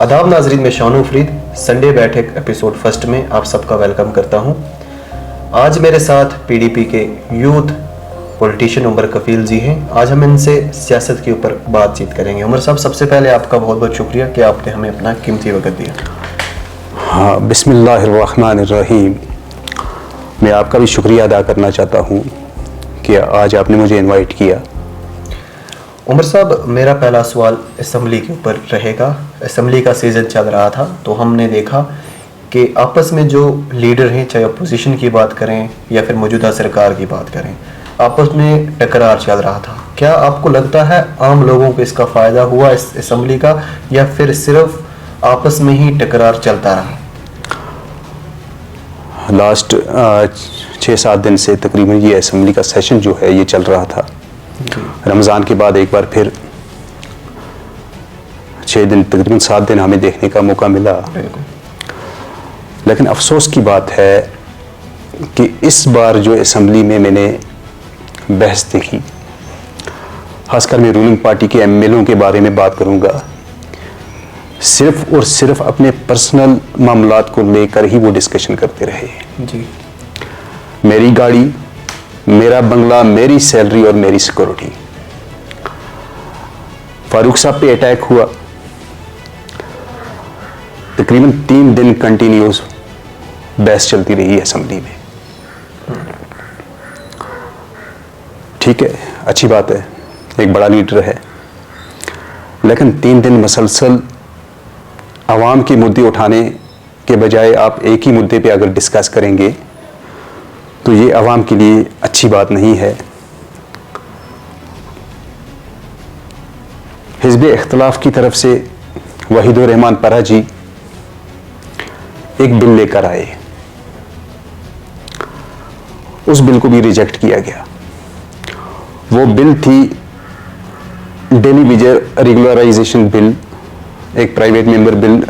आदाब नाजरीन, में शानू फरीद संडे बैठक एपिसोड फर्स्ट में आप सबका वेलकम करता हूं। आज मेरे साथ पीडीपी के यूथ पॉलिटिशियन उमर कफील जी हैं। आज हम इनसे सियासत के ऊपर बातचीत करेंगे। उमर साहब, सबसे पहले आपका बहुत बहुत शुक्रिया कि आपने हमें अपना कीमती वक्त दिया। हाँ, बिस्मिल्लाहिर्रहमानिर्रहीम। मैं आपका भी शुक्रिया अदा करना चाहता हूँ कि आज आपने मुझे इनवाइट किया। उमर साहब, मेरा पहला सवाल असम्बली के ऊपर रहेगा। असम्बली का सीज़न चल रहा था तो हमने देखा कि आपस में जो लीडर हैं, चाहे अपोजिशन की बात करें या फिर मौजूदा सरकार की बात करें, आपस में टकरार चल रहा था। क्या आपको लगता है आम लोगों को इसका फ़ायदा हुआ इस असम्बली का, या फिर सिर्फ आपस में ही टकरार चलता रहा? लास्ट 6-7 दिन से तकरीबन ये असम्बली का सेशन जो है ये चल रहा था। रमज़ान के बाद एक बार फिर 6 दिन, तकरीबन 7 दिन हमें देखने का मौका मिला। लेकिन अफसोस की बात है कि इस बार जो असम्बली में मैंने बहस देखी, खासकर मैं रूलिंग पार्टी के एमएलओ के बारे में बात करूंगा, सिर्फ और सिर्फ अपने पर्सनल मामलात को लेकर ही वो डिस्कशन करते रहे। जी। मेरी गाड़ी, मेरा बंगला, मेरी सैलरी और मेरी सिक्योरिटी। फारूक साहब पे अटैक हुआ, तकरीबन 3 दिन कंटिन्यूस बहस चलती रही असेंबली में। ठीक है, अच्छी बात है, एक बड़ा लीडर है, लेकिन 3 दिन मसलसल आवाम के मुद्दे उठाने के बजाय आप एक ही मुद्दे पे अगर डिस्कस करेंगे तो ये आवाम के लिए अच्छी बात नहीं है। हिज़्ब इख्तिलाफ की तरफ से वहीदुर रहमान परा जी एक बिल लेकर आए, उस बिल को भी रिजेक्ट किया गया। वो बिल थी डेली वेजेस रेगुलराइजेशन बिल, एक प्राइवेट मेंबर बिल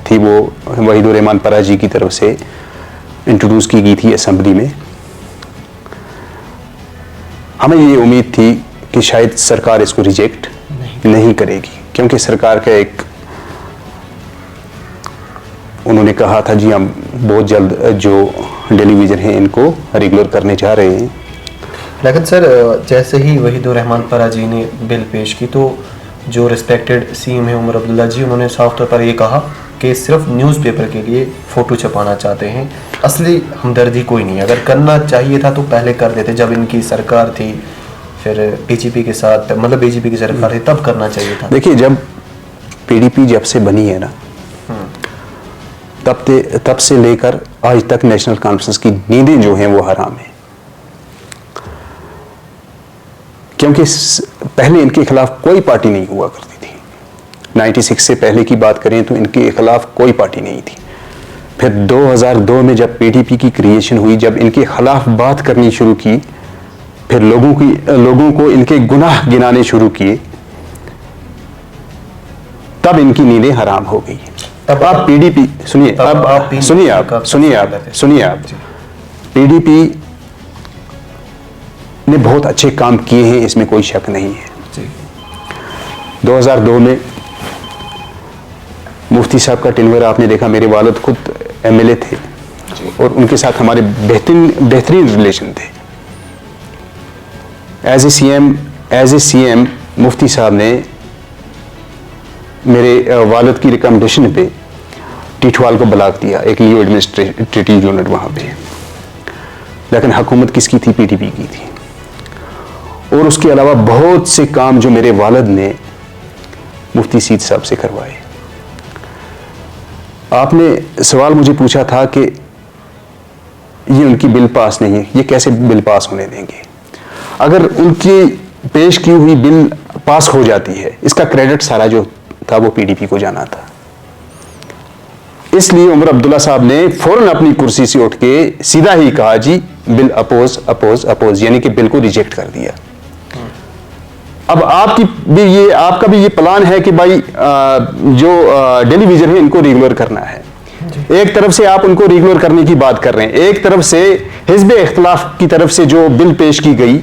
थी। वो वहीदुर रहमान परा जी की तरफ से इंट्रोड्यूस की गई थी असेंबली में। हमें ये उम्मीद थी कि शायद सरकार इसको रिजेक्ट नहीं करेगी, क्योंकि सरकार का एक, उन्होंने कहा था जी हम बहुत जल्द जो टेलीविजन है इनको रेगुलर करने जा रहे हैं। लेकिन सर, जैसे ही वहीदुर रहमान परा जी ने बिल पेश की तो जो रिस्पेक्टेड सीएम है उमर अब्दुल्ला जी, उन्होंने साफ तौर पर ये कहा कि सिर्फ न्यूज़पेपर के लिए फ़ोटो छपाना चाहते हैं, असली हमदर्दी कोई नहीं। अगर करना चाहिए था तो पहले कर देते, जब इनकी सरकार थी, फिर बीजेपी के साथ, मतलब बीजेपी की सरकार थी, तब करना चाहिए था। देखिए, जब पीडीपी जब से बनी है ना, तब से लेकर आज तक नेशनल कॉन्फ्रेंस की नींदें जो हैं वो हराम है, क्योंकि पहले इनके खिलाफ कोई पार्टी नहीं हुआ करती थी। 96 से पहले की बात करें तो इनके खिलाफ कोई पार्टी नहीं थी। फिर 2002 में जब पीडीपी की क्रिएशन हुई, जब इनके खिलाफ बात करनी शुरू की, फिर लोगों को इनके गुनाह गिनाने शुरू किए, तब इनकी नींदें हराम हो गई। अब आप पीडीपी सुनिए, अब सुनिए आप पीडीपी ने बहुत अच्छे काम किए हैं, इसमें कोई शक नहीं है। 2002 में मुफ्ती साहब का टेन्योर आपने देखा, मेरे वालिद खुद एमएलए थे और उनके साथ हमारे बेहतरीन रिलेशन थे। एज ए सीएम मुफ्ती साहब ने मेरे वालिद की रिकमेंडेशन पे टीठवाल को ब्लॉक दिया, एक लीव एडमिनिस्ट्रेटिव यूनिट वहाँ पे। लेकिन हुकूमत किसकी थी? पीडीपी की थी। और उसके अलावा बहुत से काम जो मेरे वालिद ने मुफ्ती सीद साहब से करवाए। आपने सवाल मुझे पूछा था कि ये उनकी बिल पास नहीं है, ये कैसे बिल पास होने देंगे? अगर उनकी पेश की हुई बिल पास हो जाती है, इसका क्रेडिट सारा जो था वो पीडीपी को जाना था। इसलिए उमर अब्दुल्ला साहब ने फौरन अपनी कुर्सी से उठ के सीधा ही कहा जी बिल अपोज अपोज अपोज, यानी कि बिल को रिजेक्ट कर दिया। अब आपका भी ये प्लान है कि भाई जो टेलीविजन है इनको रेगुलर करना है। एक तरफ से आप उनको रेगुलर करने की बात कर रहे हैं, एक तरफ से हिज़्ब इख्तिलाफ की तरफ से जो बिल पेश की गई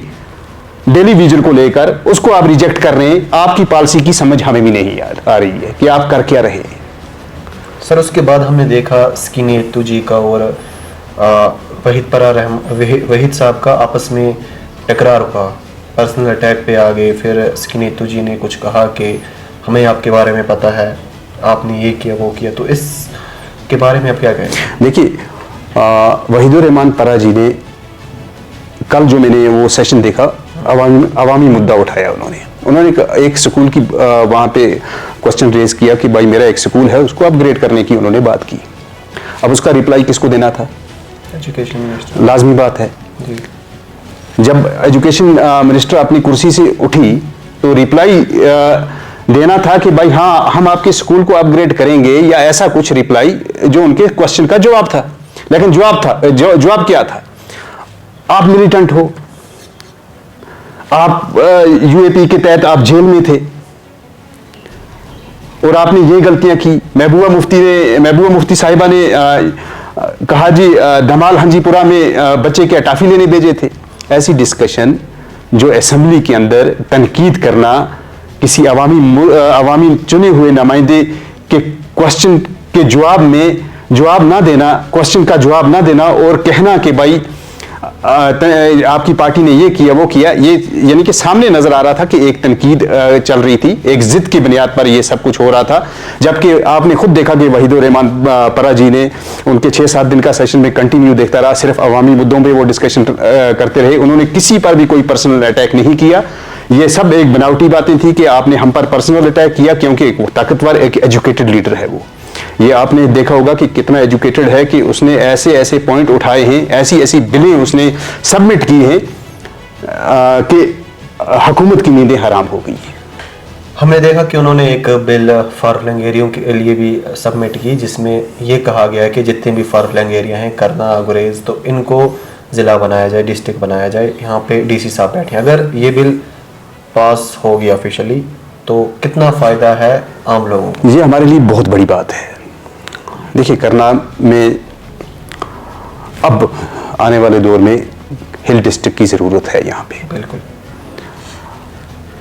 डेली विजन को लेकर उसको आप रिजेक्ट कर रहे हैं। आपकी पॉलिसी की समझ हमें भी नहीं आ रही है कि आप कर क्या रहे हैं। सर उसके बाद हमने देखा स्किनेतु जी का और वहीद साहब का आपस में टकरार हुआ, पर्सनल अटैक पे आ गए। फिर स्किनेतु जी ने कुछ कहा कि हमें आपके बारे में पता है, आपने ये किया वो किया। तो इस के बारे में आप क्या कहेंगे? देखिए, वहीदुर रहमान परा जी ने कल जो मैंने वो सेशन देखा, अवामी मुद्दा उठाया उन्होंने एक स्कूल की वहाँ पे क्वेश्चन रेज किया कि भाई मेरा एक स्कूल है, उसको अपग्रेड करने की उन्होंने बात की। अब उसका रिप्लाई किसको देना था? Education minister. लाजमी बात है जी। जब एजुकेशन मिनिस्टर अपनी कुर्सी से उठी तो रिप्लाई देना था कि भाई हाँ हम आपके स्कूल को अपग्रेड करेंगे, या ऐसा कुछ रिप्लाई जो उनके क्वेश्चन का जवाब था। लेकिन जवाब क्या था? आप मिलिटेंट हो, आप यूएपी के तहत आप जेल में थे और आपने ये गलतियां की। महबूबा मुफ्ती साहिबा ने कहा जी धमाल हंजीपुरा में बच्चे के अटाफी लेने भेजे थे। ऐसी डिस्कशन जो असेंबली के अंदर तनकीद करना, किसी अवामी चुने हुए नुमाइंदे के क्वेश्चन के जवाब ना देना, क्वेश्चन का जवाब ना देना और कहना कि भाई आपकी पार्टी ने ये किया वो किया, ये यानी कि सामने नजर आ रहा था कि एक तनकीद चल रही थी, एक जिद की बुनियाद पर ये सब कुछ हो रहा था। जबकि आपने खुद देखा कि वहीदुर रहमान परा जी ने उनके 6-7 दिन का सेशन में कंटिन्यू देखता रहा, सिर्फ अवामी मुद्दों पे वो डिस्कशन करते रहे। उन्होंने किसी पर भी कोई पर्सनल अटैक नहीं किया। ये सब एक बनावटी बातें थी कि आपने हम पर पर्सनल अटैक किया क्योंकि एक ताकतवर एक एजुकेटेड लीडर है वो। ये आपने देखा होगा कि कितना एजुकेटेड है कि उसने ऐसे ऐसे पॉइंट उठाए हैं, ऐसी ऐसी बिलें उसने सबमिट की हैं कि हुकूमत की नींदें हराम हो गई हैं। हमने देखा कि उन्होंने एक बिल फारफलंग एरियों के लिए भी सबमिट की, जिसमें यह कहा गया है कि जितने भी फारफलंग एरिया हैं, करना, गुरेज, तो इनको ज़िला बनाया जाए, डिस्ट्रिक्ट बनाया जाए, यहाँ पे डीसी साहब बैठे। अगर ये बिल पास हो गया ऑफिशियली तो कितना फ़ायदा है आम लोगों को? ये हमारे लिए बहुत बड़ी बात है। देखिए, करना में अब आने वाले दौर में हिल डिस्ट्रिक्ट की ज़रूरत है। यहाँ पे बिल्कुल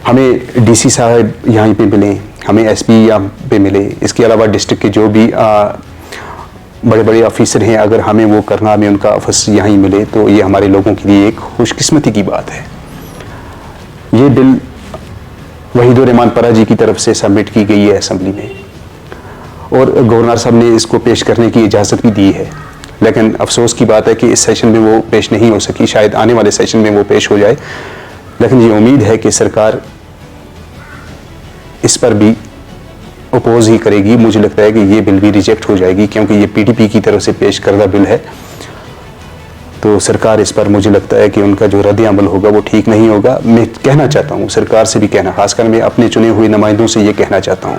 हमें डीसी साहब यहाँ पे मिले, हमें एसपी यहाँ पे मिले, इसके अलावा डिस्ट्रिक्ट के जो भी बड़े बड़े ऑफिसर हैं, अगर हमें वो करना में उनका ऑफिस यहाँ मिले तो ये हमारे लोगों के लिए एक खुशकिस्मती की बात है। ये बिल वहीदुर रहमान परा जी की तरफ से सबमिट की गई है असेंबली में और गवर्नर साहब ने इसको पेश करने की इजाज़त भी दी है। लेकिन अफसोस की बात है कि इस सेशन में वो पेश नहीं हो सकी, शायद आने वाले सेशन में वो पेश हो जाए। लेकिन ये उम्मीद है कि सरकार इस पर भी अपोज ही करेगी। मुझे लगता है कि ये बिल भी रिजेक्ट हो जाएगी क्योंकि ये पीडीपी की तरफ से पेश करदा बिल है। तो सरकार इस पर, मुझे लगता है कि उनका जो रद्द अमल होगा वो ठीक नहीं होगा। मैं कहना चाहता हूँ सरकार से भी कहना, खासकर मैं अपने चुने हुए नुमाइंदों से ये कहना चाहता हूँ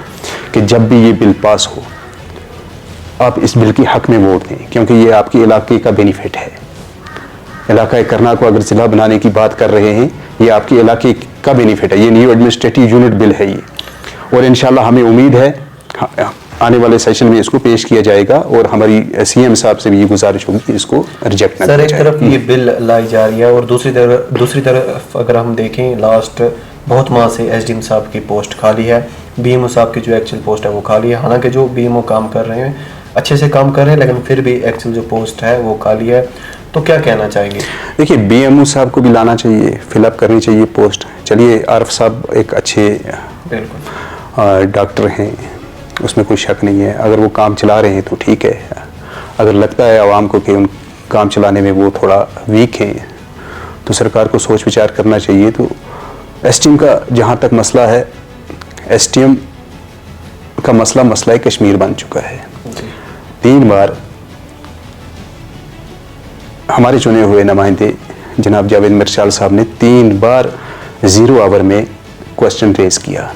कि जब भी ये बिल पास हो आप इस बिल के हक में वोट दें, क्योंकि ये आपके इलाके का बेनिफिट है। इलाका करना को अगर ज़िला बनाने की बात कर रहे हैं, ये आपके इलाके का बेनिफिट है। ये न्यू एडमिनिस्ट्रेटिव यूनिट बिल है ये, और इंशाल्लाह हमें उम्मीद है आने वाले सेशन में इसको पेश किया जाएगा और हमारी सीएम साहब से भी ये गुजारिश होगी कि इसको रिजेक्ट ना सर। किया एक जाए। तरफ ये बिल लाई जा रही है और दूसरी तरफ अगर हम देखें, लास्ट बहुत माह से एसडीएम साहब की पोस्ट खाली है, बीएमओ साहब की जो एक्चुअल पोस्ट है वो खाली है। हालांकि जो बीएमओ काम कर रहे हैं अच्छे से काम कर रहे हैं, लेकिन फिर भी एक्चुअल जो पोस्ट है वो खाली है। तो क्या कहना चाहेंगे? देखिए, बीएमओ साहब को भी लाना चाहिए, फिलअप करनी चाहिए पोस्ट। चलिए, आरफ साहब एक अच्छे डॉक्टर हैं, उसमें कोई शक नहीं है। अगर वो काम चला रहे हैं तो ठीक है। अगर लगता है आवाम को कि उन काम चलाने में वो थोड़ा वीक हैं तो सरकार को सोच विचार करना चाहिए। तो एसटीएम का जहाँ तक मसला है, एसटीएम का मसला कश्मीर बन चुका है। 3 बार हमारे चुने हुए नुमाइंदे जनाब जावेद मिर्चाल साहब ने 3 बार 0 आवर में क्वेश्चन रेज किया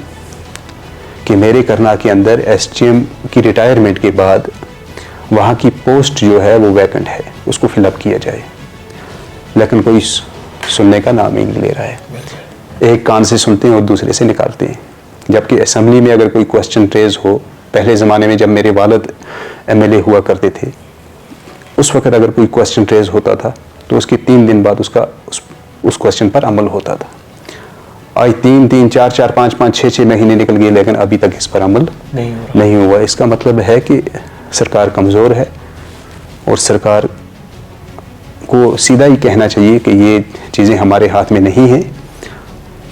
कि मेरे करना के अंदर एसटीएम की रिटायरमेंट के बाद वहाँ की पोस्ट जो है वो वैकेंट है, उसको फिलअप किया जाए। लेकिन कोई सुनने का नाम ही नहीं ले रहा है। एक कान से सुनते हैं और दूसरे से निकालते हैं। जबकि असेंबली में अगर कोई क्वेश्चन रेज हो, पहले ज़माने में जब मेरे वालिद एमएलए हुआ करते थे, उस वक़्त अगर कोई क्वेश्चन रेज होता था तो उसके 3 दिन बाद उस क्वेश्चन पर अमल होता था। आज 3-3, 4-4, 5-5, 6-6 महीने निकल गए, लेकिन अभी तक इस पर अमल नहीं हुआ। इसका मतलब है कि सरकार कमज़ोर है और सरकार को सीधा ही कहना चाहिए कि ये चीज़ें हमारे हाथ में नहीं हैं।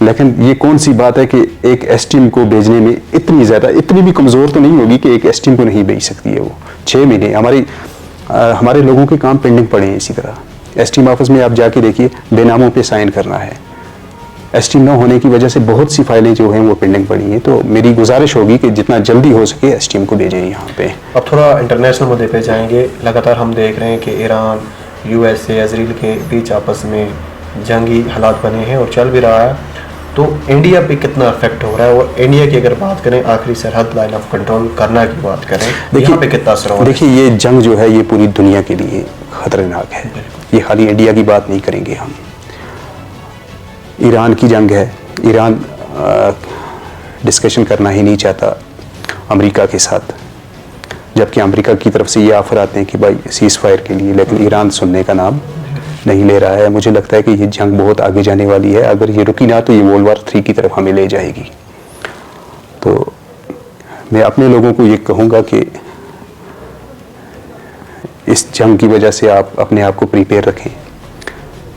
लेकिन ये कौन सी बात है कि एक एस टीम को भेजने में इतनी भी कमज़ोर तो नहीं होगी कि एक एस टीम को नहीं भेज सकती है वो। 6 महीने हमारे लोगों के काम पेंडिंग पड़े हैं। इसी तरह एस टीम ऑफिस में आप जाके देखिए, बेनामों पे साइन करना है। एस टीम न होने की वजह से बहुत सी फाइलें जो हैं वो पेंडिंग पड़ी हैं। तो मेरी गुजारिश होगी कि जितना जल्दी हो सके एस टीम को भेजें यहाँ पे। अब थोड़ा इंटरनेशनल मुद्दे पे जाएंगे। लगातार हम देख रहे हैं कि ईरान, USA, इजराइल के बीच आपस में जंगी हालात बने हैं और चल भी रहा है। तो इंडिया पे कितना इफेक्ट हो रहा है, और इंडिया की अगर बात करें आखिरी सरहद लाइन ऑफ कंट्रोल करना की बात करें, यहाँ पे कितना असर हो रहा है? देखिए, ये जंग जो है ये पूरी दुनिया के लिए खतरनाक है। ये खाली इंडिया की बात नहीं करेंगे हम। ईरान की जंग है। ईरान डिस्कशन करना ही नहीं चाहता अमेरिका के साथ, जबकि अमेरिका की तरफ से ये ऑफर आते हैं कि भाई सीज़ फायर के लिए, लेकिन ईरान सुनने का नाम नहीं ले रहा है। मुझे लगता है कि ये जंग बहुत आगे जाने वाली है। अगर ये रुकी ना तो ये वर्ल्ड वॉर 3 की तरफ हमें ले जाएगी। तो मैं अपने लोगों को ये कहूँगा कि इस जंग की वजह से आप अपने आप को प्रिपेयर रखें,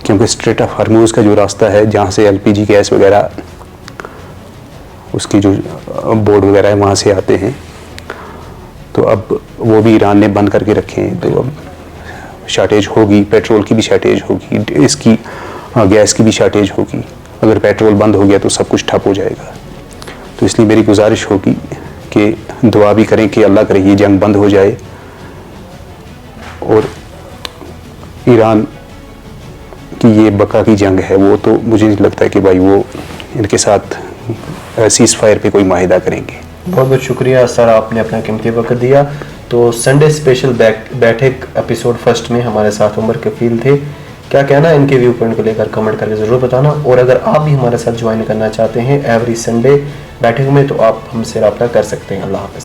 क्योंकि स्ट्रेट ऑफ हॉर्मुज़ का जो रास्ता है, जहाँ से LPG गैस वगैरह उसकी जो बोर्ड वगैरह है वहाँ से आते हैं, तो अब वो भी ईरान ने बंद करके रखे हैं। तो अब शार्टेज होगी, पेट्रोल की भी शार्टेज होगी, इसकी गैस की भी शार्टेज होगी। अगर पेट्रोल बंद हो गया तो सब कुछ ठप हो जाएगा। तो इसलिए मेरी गुजारिश होगी कि दुआ भी करें कि अल्लाह करे ये जंग बंद हो जाए और ईरान की ये बका की जंग है वो, तो मुझे नहीं लगता है कि भाई वो इनके साथ सीज़ फायर पे कोई माहिदा करेंगे। बहुत बहुत शुक्रिया सर, आपने अपना कीमती वक्त दिया। तो संडे स्पेशल बैठक एपिसोड फर्स्ट में हमारे साथ उमर कफील थे। क्या कहना इनके व्यू पॉइंट को लेकर कमेंट करके ज़रूर बताना, और अगर आप भी हमारे साथ ज्वाइन करना चाहते हैं एवरी संडे बैठक में, तो आप हमसे रब्ता कर सकते हैं। अल्लाह हाफ़िज़।